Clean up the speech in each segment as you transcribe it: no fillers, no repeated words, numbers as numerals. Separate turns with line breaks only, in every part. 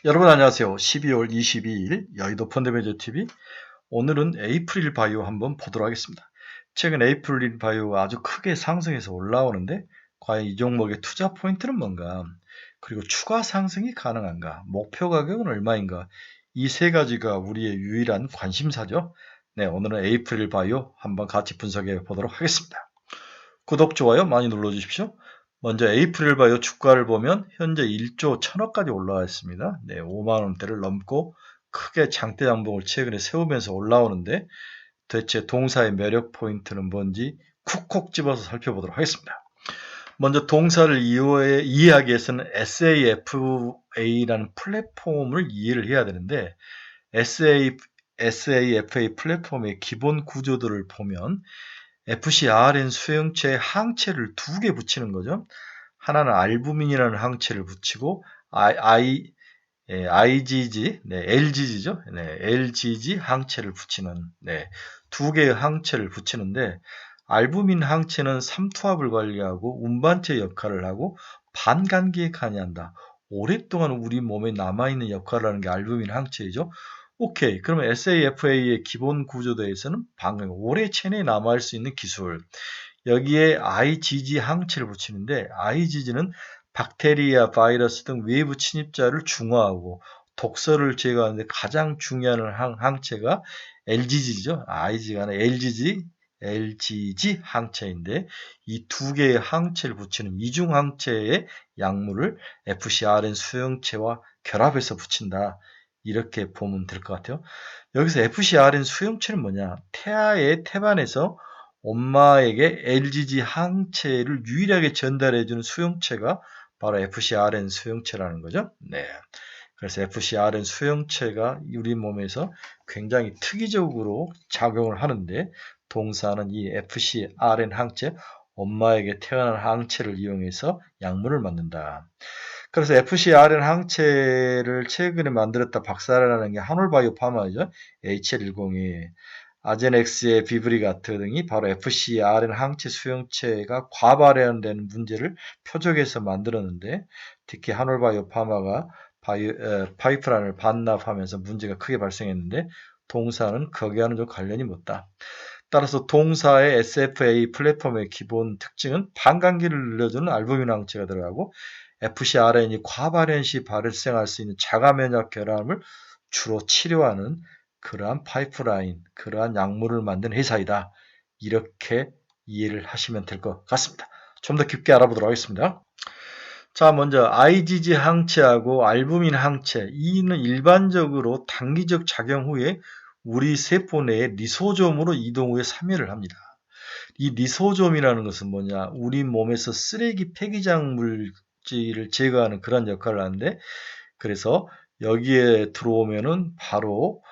여러분 안녕하세요. 12월 22일 여의도 펀드매니저TV, 오늘은 에이프릴 바이오 한번 보도록 하겠습니다. 최근 에이프릴 바이오가 아주 크게 상승해서 올라오는데 과연 이 종목의 투자 포인트는 뭔가, 그리고 추가 상승이 가능한가, 목표 가격은 얼마인가, 이 세 가지가 우리의 유일한 관심사죠. 네, 오늘은 에이프릴 바이오 한번 같이 분석해 보도록 하겠습니다. 구독, 좋아요 많이 눌러주십시오. 먼저 에이프릴 바이오 주가를 보면 현재 1조 1000억까지 올라와 있습니다. 네, 5만원대를 넘고 크게 장대 양봉을 최근에 세우면서 올라오는데, 대체 동사의 매력 포인트는 뭔지 쿡쿡 집어서 살펴보도록 하겠습니다. 먼저 동사를 이해하기 위해서는 SAFA라는 플랫폼을 이해를 해야 되는데, SAFA 플랫폼의 기본 구조들을 보면 FcRn 수용체에 항체를 두 개 붙이는 거죠. 하나는 알부민이라는 항체를 붙이고 IgG, 네, LGG죠. 네, LGG 항체를 붙이는, 네, 두 개의 항체를 붙이는데, 알부민 항체는 삼투압을 관리하고 운반체 역할을 하고 반감기에 관여한다. 오랫동안 우리 몸에 남아있는 역할을 하는 게 알부민 항체이죠. 오케이. 그러면 SAFA의 기본 구조도에서는 방금 오래 체내에 남아있을 수 있는 기술. 여기에 IgG 항체를 붙이는데, IgG는 박테리아, 바이러스 등 외부 침입자를 중화하고 독소를 제거하는데 가장 중요한 항체가 LGG죠. IgG가 아니라 LGG 항체인데, 이 두 개의 항체를 붙이는 이중 항체의 약물을 FcRn 수용체와 결합해서 붙인다. 이렇게 보면 될 것 같아요. 여기서 FcRn 수용체는 뭐냐? 태아의 태반에서 엄마에게 LGG 항체를 유일하게 전달해주는 수용체가 바로 FcRn 수용체라는 거죠. 네. 그래서 FcRn 수용체가 우리 몸에서 굉장히 특이적으로 작용을 하는데, 동사는 이 FcRn 항체, 엄마에게 태어난 항체를 이용해서 약물을 만든다. 그래서 FcRn 항체를 최근에 만들었다 박사라는 게 한올바이오 파마죠. HL10이 아제넥스의 비브리가트 등이 바로 FcRn 항체 수용체가 과발현되는 문제를 표적에서 만들었는데, 특히 한올바이오 파마가 파이프라인을 반납하면서 문제가 크게 발생했는데, 동사는 거기와는 좀 관련이 못다. 따라서 동사의 SFA 플랫폼의 기본 특징은 반감기를 늘려주는 알부민 항체가 들어가고, FcRn이 과발현 시 발생할 수 있는 자가면역 결함을 주로 치료하는 그러한 파이프라인, 그러한 약물을 만든 회사이다. 이렇게 이해를 하시면 될 것 같습니다. 좀 더 깊게 알아보도록 하겠습니다. 자, 먼저 IgG 항체하고 알부민 항체, 이는 일반적으로 단기적 작용 후에 우리 세포 내에 리소솜으로 이동 후에 사멸을 합니다. 이 리소솜이라는 것은 뭐냐? 우리 몸에서 쓰레기 폐기장 물질을 제거하는 그런 역할을 하는데, 그래서 여기에 들어오면은 바로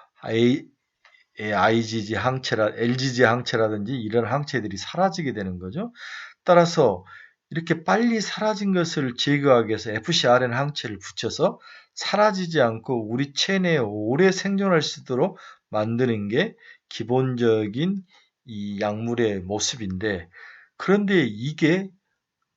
IgG 항체라, LGG 항체라든지 이런 항체들이 사라지게 되는 거죠. 따라서 이렇게 빨리 사라진 것을 제거하기 위해서 FcRn 항체를 붙여서 사라지지 않고 우리 체내에 오래 생존할 수 있도록 만드는 게 기본적인 이 약물의 모습인데, 그런데 이게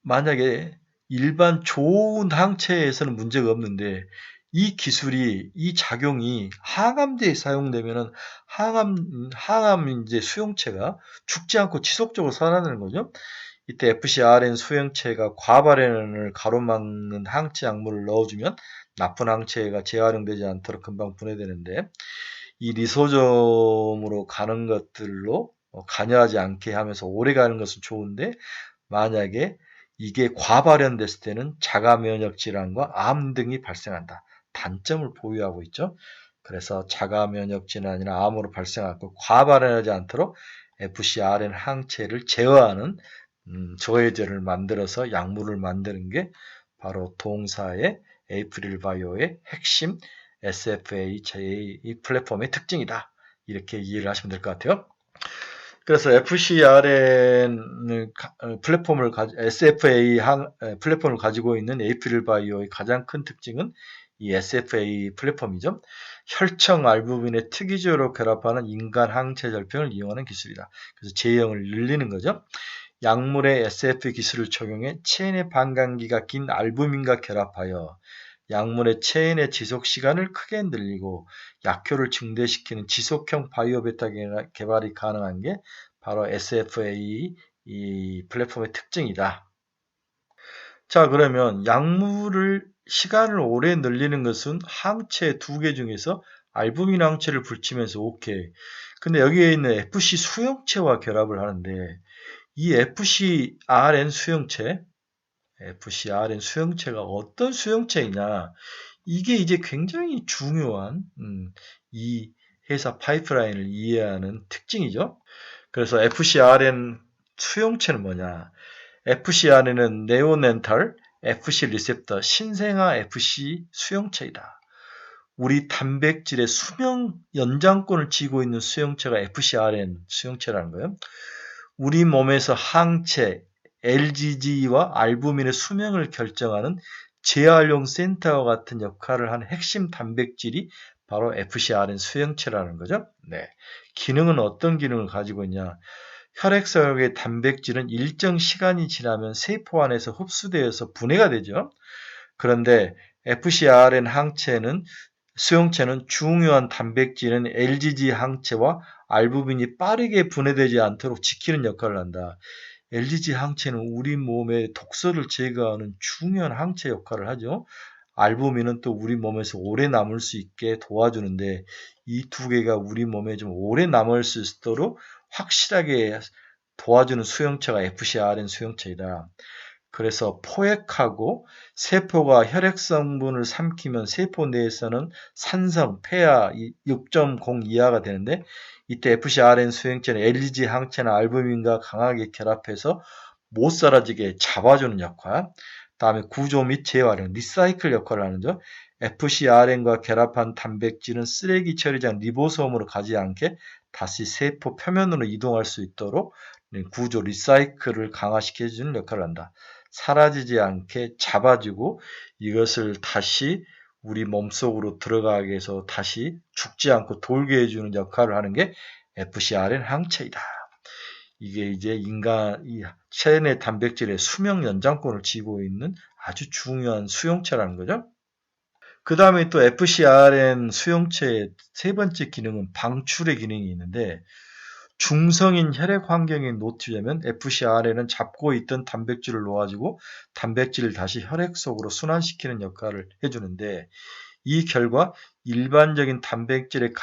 만약에 일반 좋은 항체에서는 문제가 없는데, 이 기술이, 이 작용이 항암제에 사용되면은 항암 이제 수용체가 죽지 않고 지속적으로 살아나는 거죠. 이때 FcRn 수용체가 과발현을 가로막는 항체 약물을 넣어주면 나쁜 항체가 재활용되지 않도록 금방 분해되는데, 이 리소tom으로 가는 것들로 관여하지 않게 하면서 오래 가는 것은 좋은데, 만약에 이게 과발현됐을 때는 자가면역 질환과 암 등이 발생한다. 단점을 보유하고 있죠. 그래서 자가면역 질환이나 암으로 발생하고 과발현하지 않도록 FcRn 항체를 제어하는 저해제를 만들어서 약물을 만드는 게 바로 동사의 에이프릴 바이오의 핵심 SFA 플랫폼의 특징이다. 이렇게 이해를 하시면 될 것 같아요. 그래서 FcRN 플랫폼을 SFA 플랫폼을 가지고 있는 에이프릴 바이오의 가장 큰 특징은 이 SFA 플랫폼이죠. 혈청 알부민의 특이적으로 결합하는 인간 항체 절편을 이용하는 기술이다. 그래서 제형을 늘리는 거죠. 약물의 SF 기술을 적용해 체내 반감기가 긴 알부민과 결합하여 약물의 체인의 지속 시간을 크게 늘리고 약효를 증대시키는 지속형 바이오 베타 개발이 가능한 게 바로 SFA 이 플랫폼의 특징이다. 자, 그러면 약물을 시간을 오래 늘리는 것은 항체 두 개 중에서 알부민 항체를 붙이면서 오케이. 근데 여기에 있는 FC 수용체와 결합을 하는데 이 FcRn 수용체가 어떤 수용체이냐? 이게 이제 굉장히 중요한 이 회사 파이프라인을 이해하는 특징이죠. 그래서 FcRn 수용체는 뭐냐? FcRn은 네오넨탈 FC 리셉터 신생아 FC 수용체이다. 우리 단백질의 수명 연장권을 쥐고 있는 수용체가 FcRn 수용체라는 거예요. 우리 몸에서 항체, LGG와 알부민의 수명을 결정하는 재활용 센터와 같은 역할을 하는 핵심 단백질이 바로 FcRn 수용체라는 거죠. 네. 기능은 어떤 기능을 가지고 있냐? 혈액 속의 단백질은 일정 시간이 지나면 세포 안에서 흡수되어서 분해가 되죠. 그런데 FcRn 수용체는 중요한 단백질은 LGG 항체와 알부민이 빠르게 분해되지 않도록 지키는 역할을 한다. LGG 항체는 우리 몸의 독소를 제거하는 중요한 항체 역할을 하죠. 알부민은 또 우리 몸에서 오래 남을 수 있게 도와주는데 이 두 개가 우리 몸에 좀 오래 남을 수 있도록 확실하게 도와주는 수용체가 FcRn 수용체이다. 그래서 포획하고 세포가 혈액 성분을 삼키면 세포 내에서는 산성, 폐하 6.0 이하가 되는데 이때 FcRn 수용체는 LGG 항체나 알부민과 강하게 결합해서 못 사라지게 잡아주는 역할, 다음에 구조 및 재활용, 리사이클 역할을 하는죠. FcRn과 결합한 단백질은 쓰레기 처리장 리보솜으로 가지 않게 다시 세포 표면으로 이동할 수 있도록 구조 리사이클을 강화시켜주는 역할을 한다. 사라지지 않게 잡아주고 이것을 다시 우리 몸속으로 들어가게 해서 다시 죽지 않고 돌게 해주는 역할을 하는 게 FcRn 항체이다. 이게 이제 이 체내 단백질의 수명 연장권을 쥐고 있는 아주 중요한 수용체라는 거죠. 그 다음에 또 FcRn 수용체의 세 번째 기능은 방출의 기능이 있는데 중성인 혈액 환경에 노출되면 FcRn은 잡고 있던 단백질을 놓아주고 단백질을 다시 혈액 속으로 순환시키는 역할을 해주는데 이 결과 일반적인 단백질의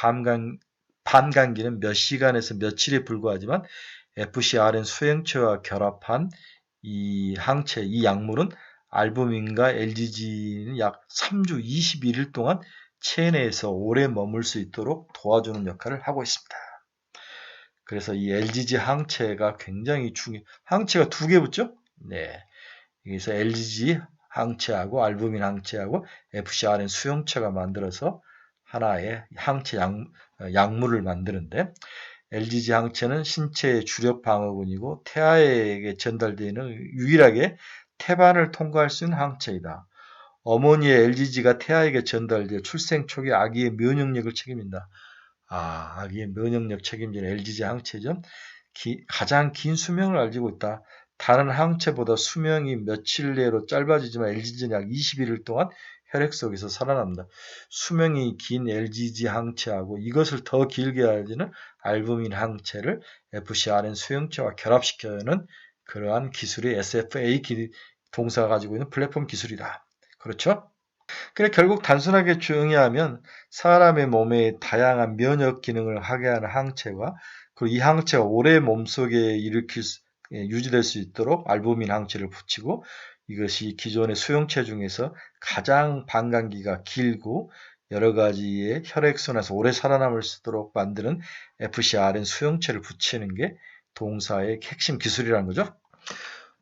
반감기는 몇 시간에서 며칠에 불과하지만 FcRn 수용체와 결합한 이 항체, 이 약물은 알부민과 LGG는 약 3주 21일 동안 체내에서 오래 머물 수 있도록 도와주는 역할을 하고 있습니다. 그래서 이 LGG 항체가 굉장히 항체가 두 개 붙죠? 네. 그래서 LGG 항체하고 알부민 항체하고 FcRn 수용체가 만들어서 하나의 항체 약물을 만드는데 LGG 항체는 신체의 주력 방어군이고 태아에게 전달되는 유일하게 태반을 통과할 수 있는 항체이다. 어머니의 LGG가 태아에게 전달되어 출생 초기 아기의 면역력을 책임진다. 아기의 면역력 책임지는 LGG 항체죠. 가장 긴 수명을 가지고 있다. 다른 항체보다 수명이 며칠 내로 짧아지지만 LGG는 약 21일 동안 혈액 속에서 살아납니다. 수명이 긴 LGG 항체하고 이것을 더 길게 하지는 알부민 항체를 FcRn 수용체와 결합시켜는 그러한 기술이 SFA 동사가 가지고 있는 플랫폼 기술이다. 그렇죠? 그래 결국 단순하게 정의하면 사람의 몸에 다양한 면역 기능을 하게 하는 항체와 그리고 이 항체가 오래 몸속에 유지될 수 있도록 알부민 항체를 붙이고 이것이 기존의 수용체 중에서 가장 반감기가 길고 여러 가지의 혈액순환에서 오래 살아남을 수 있도록 만드는 FcRn 수용체를 붙이는 게 동사의 핵심 기술이라는 거죠.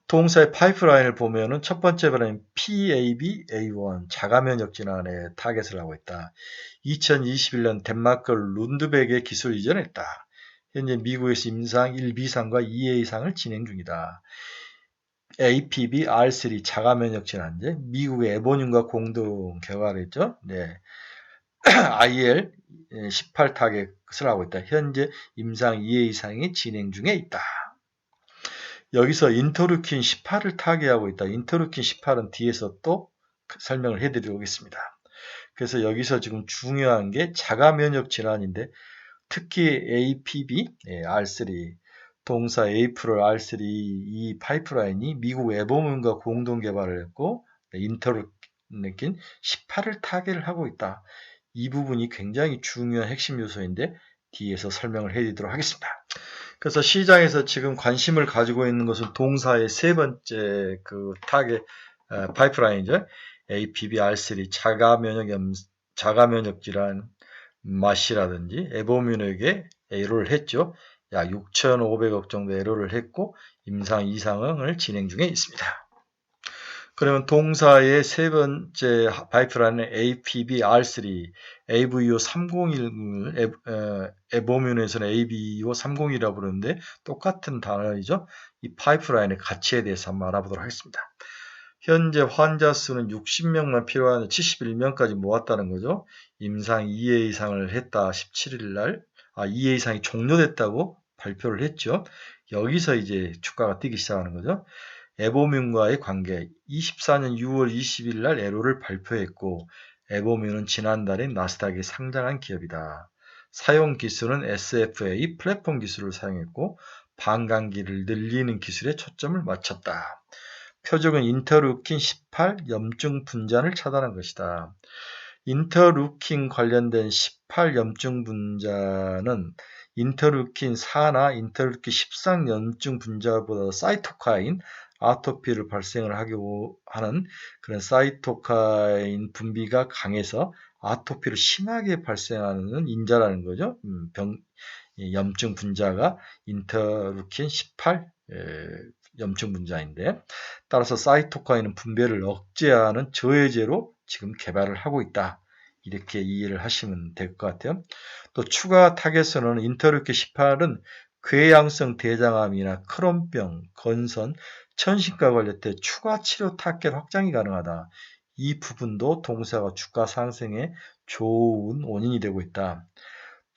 동사의 파이프라인을 보면은 첫 번째 발은 PAB-A1 자가면역 진환에 타겟을 하고 있다. 2021년 덴마크 룬드백에 기술 이전했다. 현재 미국에서 임상 1B상과 2A상을 진행 중이다. APB R3 자가면역 진환제 미국의 에보늄과 공동 개발했죠. 네. IL 18 타겟을 하고 있다. 현재 임상 2A상이 진행 중에 있다. 여기서 인터루킨 18을 타개하고 있다. 인터루킨 18은 뒤에서 또 설명을 해드리겠습니다. 그래서 여기서 지금 중요한 게 자가 면역 질환인데 특히 APB, R3, 동사 에이프릴 R3 이 파이프라인이 미국 에버문과 공동 개발을 했고 인터루킨 18을 타겟을 하고 있다. 이 부분이 굉장히 중요한 핵심 요소인데 뒤에서 설명을 해드리도록 하겠습니다. 그래서 시장에서 지금 관심을 가지고 있는 것은 동사의 세 번째 그 타겟 파이프라인이죠. APB, R3, 자가면역 질환, 마시라든지 에보민에게 에러를 했죠. 약 6,500억 정도 에러를 했고 임상 이상을 진행 중에 있습니다. 그러면 동사의 세 번째 파이프라인은 APB R3, AVO 301을 에보민에서는 AVO 301이라고 부르는데 똑같은 단어이죠. 이 파이프라인의 가치에 대해서 한번 알아보도록 하겠습니다. 현재 환자 수는 60명만 필요한 71명까지 모았다는 거죠. 임상 2회 이상을 했다 17일 날 2회 이상이 종료됐다고 발표를 했죠. 여기서 이제 주가가 뛰기 시작하는 거죠. 에보민과의 관계 24년 6월 20일 날 에로를 발표했고 에보민은 지난달에 나스닥에 상장한 기업이다. 사용 기술은 SFA 플랫폼 기술을 사용했고 반감기를 늘리는 기술에 초점을 맞췄다. 표적은 인터루킨 18 염증 분자를 차단한 것이다. 인터루킨 관련된 18 염증 분자는 인터루킨 4나 인터루킨 13 염증 분자보다 사이토카인, 아토피를 발생을 하게 하는 그런 사이토카인 분비가 강해서 아토피를 심하게 발생하는 인자라는 거죠. 염증 분자가 인터루킨 18 염증 분자인데 따라서 사이토카인은 분배를 억제하는 저해제로 지금 개발을 하고 있다. 이렇게 이해를 하시면 될 것 같아요. 또 추가 타겟으로는 인터루킨 18은 궤양성 대장암이나 크론병, 건선, 천식과 관련된 추가 치료 타겟 확장이 가능하다. 이 부분도 동사가 주가 상승에 좋은 원인이 되고 있다.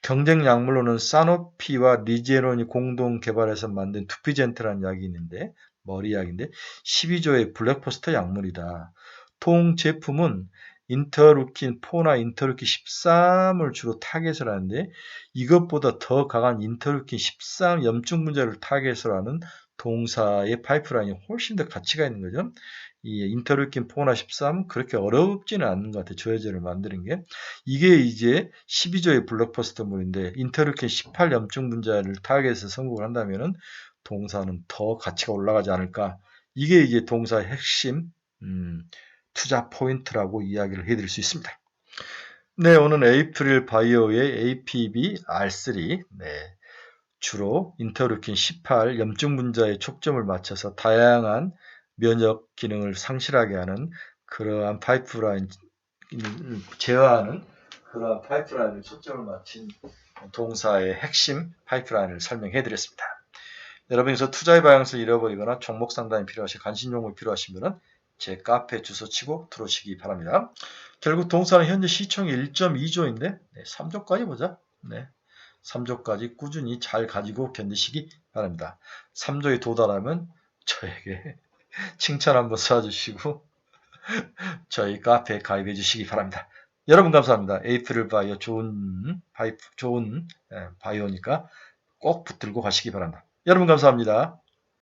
경쟁 약물로는 사노피와 리제론이 공동 개발해서 만든 두피젠트라는 약이 있는데 머리 약인데 12조의 블랙버스터 약물이다. 통 제품은 인터루킨 4나 인터루킨 13을 주로 타겟을 하는데 이것보다 더 강한 인터루킨 13 염증 분자를 타겟을 하는 동사의 파이프라인이 훨씬 더 가치가 있는 거죠. 이 인터루킨 4나 13 그렇게 어렵지는 않은 것 같아요. 저해제를 만드는 게. 이게 이제 12조의 블록버스터물인데 인터루킨 18 염증 분자를 타겟해서 성공을 한다면은 동사는 더 가치가 올라가지 않을까. 이게 이제 동사의 핵심 투자 포인트라고 이야기를 해드릴 수 있습니다. 네, 오늘 에이프릴 바이오의 APB R3 주로 인터루킨 18 염증 분자에 초점을 맞춰서 다양한 면역 기능을 상실하게 하는 그러한 파이프라인 제어하는 그러한 파이프라인을 초점을 맞춘 동사의 핵심 파이프라인을 설명해 드렸습니다. 여러분께서 투자의 방향을 잃어버리거나 종목 상담이 필요하시 관심 종목이 필요하시면 제 카페 주소 치고 들어오시기 바랍니다. 결국 동사는 현재 시총이 1.2조인데 3조까지 보자. 3조까지 꾸준히 잘 가지고 견디시기 바랍니다. 3조에 도달하면 저에게 칭찬 한번 쏴주시고 저희 카페에 가입해 주시기 바랍니다. 여러분 감사합니다. 에이프릴 바이오 좋은 바이오니까 꼭 붙들고 가시기 바랍니다. 여러분 감사합니다.